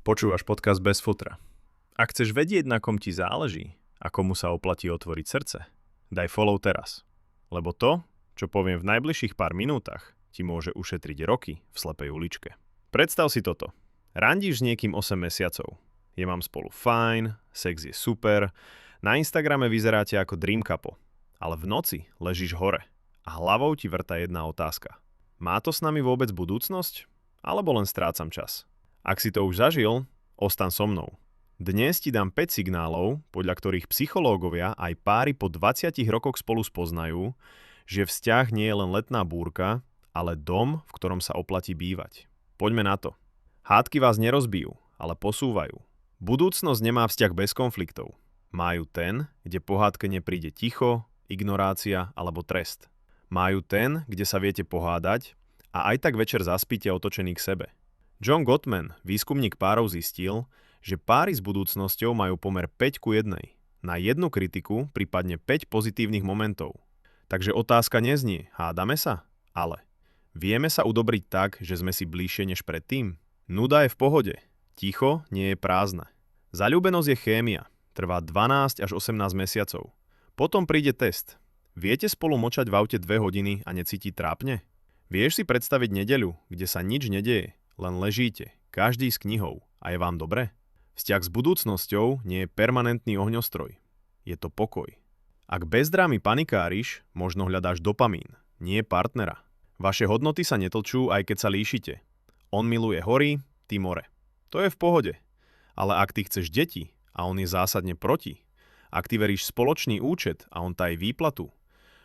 Počúvaš podcast Bez futra. Ak chceš vedieť, na kom ti záleží a komu sa oplatí otvoriť srdce, daj follow teraz. Lebo to, čo poviem v najbližších pár minútach, ti môže ušetriť roky v slepej uličke. Predstav si toto. Randíš s niekým 8 mesiacov. Je vám spolu fajn, sex je super, na Instagrame vyzeráte ako dream couple, ale v noci ležíš hore a hlavou ti vrta jedna otázka. Má to s nami vôbec budúcnosť? Alebo len strácam čas? Ak si to už zažil, ostaň so mnou. Dnes ti dám 5 signálov, podľa ktorých psychológovia aj páry po 20 rokoch spolu spoznajú, že vzťah nie je len letná búrka, ale dom, v ktorom sa oplatí bývať. Poďme na to. Hádky vás nerozbijú, ale posúvajú. Budúcnosť nemá vzťah bez konfliktov. Majú ten, kde po hádke nepríde ticho, ignorácia alebo trest. Majú ten, kde sa viete pohádať a aj tak večer zaspíte otočený k sebe. John Gottman, výskumník párov, zistil, že páry s budúcnosťou majú pomer 5:1. Na jednu kritiku prípadne 5 pozitívnych momentov. Takže otázka neznie, hádame sa? Ale vieme sa udobriť tak, že sme si bližšie než predtým? Nuda je v pohode. Ticho nie je prázdne. Zaľúbenosť je chémia. Trvá 12 až 18 mesiacov. Potom príde test. Viete spolu močať v aute 2 hodiny a necítiť trápne? Vieš si predstaviť nedeľu, kde sa nič nedeje? Len ležíte, každý s knihou a je vám dobre? Vzťah s budúcnosťou nie je permanentný ohňostroj. Je to pokoj. Ak bez drámy panikáriš, možno hľadáš dopamín, nie partnera. Vaše hodnoty sa netlčú, aj keď sa líšite. On miluje hory, ty more. To je v pohode. Ale ak ty chceš deti a on je zásadne proti, ak ty veríš spoločný účet a on tají výplatu,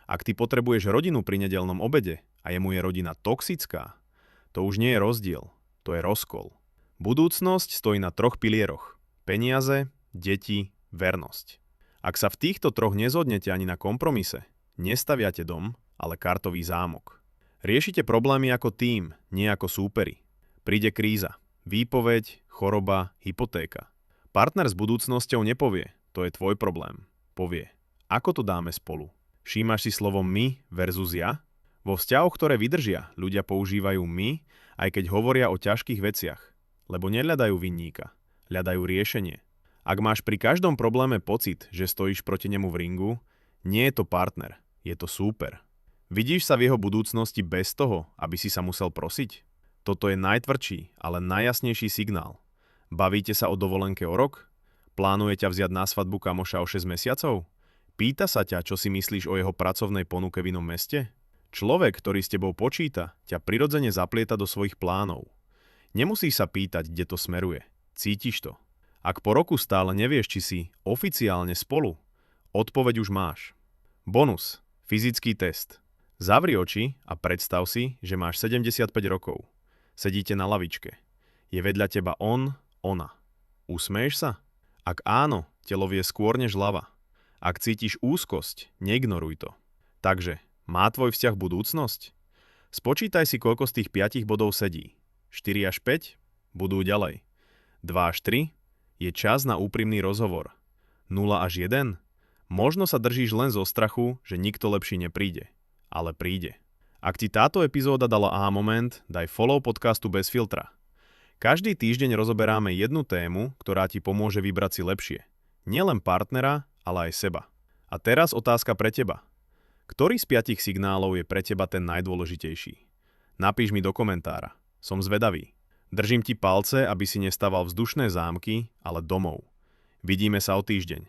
ak ty potrebuješ rodinu pri nedeľnom obede a jemu je rodina toxická, to už nie je rozdiel. To je rozkol. Budúcnosť stojí na 3 pilieroch. Peniaze, deti, vernosť. Ak sa v týchto 3 nezhodnete ani na kompromise, nestaviate dom, ale kartový zámok. Riešite problémy ako tím, nie ako súperi. Príde kríza, výpoveď, choroba, hypotéka. Partner s budúcnosťou nepovie, to je tvoj problém. Povie, ako to dáme spolu. Všímaš si slovo my versus ja? Vo vzťahoch, ktoré vydržia, ľudia používajú my, aj keď hovoria o ťažkých veciach. Lebo nehľadajú vinníka, hľadajú riešenie. Ak máš pri každom probléme pocit, že stojíš proti nemu v ringu, nie je to partner, je to súper. Vidíš sa v jeho budúcnosti bez toho, aby si sa musel prosiť? Toto je najtvrdší, ale najjasnejší signál. Bavíte sa o dovolenke o rok? Plánuje ťa vziať na svadbu kamoša o 6 mesiacov? Pýta sa ťa, čo si myslíš o jeho pracovnej ponuke v inom meste? Človek, ktorý s tebou počíta, ťa prirodzene zaplieta do svojich plánov. Nemusíš sa pýtať, kde to smeruje. Cítiš to. Ak po roku stále nevieš, či si oficiálne spolu, odpoveď už máš. Bonus. Fyzický test. Zavri oči a predstav si, že máš 75 rokov. Sedíte na lavičke. Je vedľa teba on, ona. Usmeješ sa? Ak áno, telo vie skôr než hlava. Ak cítiš úzkosť, neignoruj to. Takže, má tvoj vzťah budúcnosť? Spočítaj si, koľko z tých 5 bodov sedí. 4 až 5? Budú ďalej. 2 až 3? Je čas na úprimný rozhovor. 0 až 1? Možno sa držíš len zo strachu, že nikto lepší nepríde. Ale príde. Ak ti táto epizóda dala aha moment, daj follow podcastu Bez filtra. Každý týždeň rozoberáme jednu tému, ktorá ti pomôže vybrať si lepšie. Nielen partnera, ale aj seba. A teraz otázka pre teba. Ktorý z 5 signálov je pre teba ten najdôležitejší? Napíš mi do komentára. Som zvedavý. Držím ti palce, aby si nestával vzdušné zámky, ale domov. Vidíme sa o týždeň.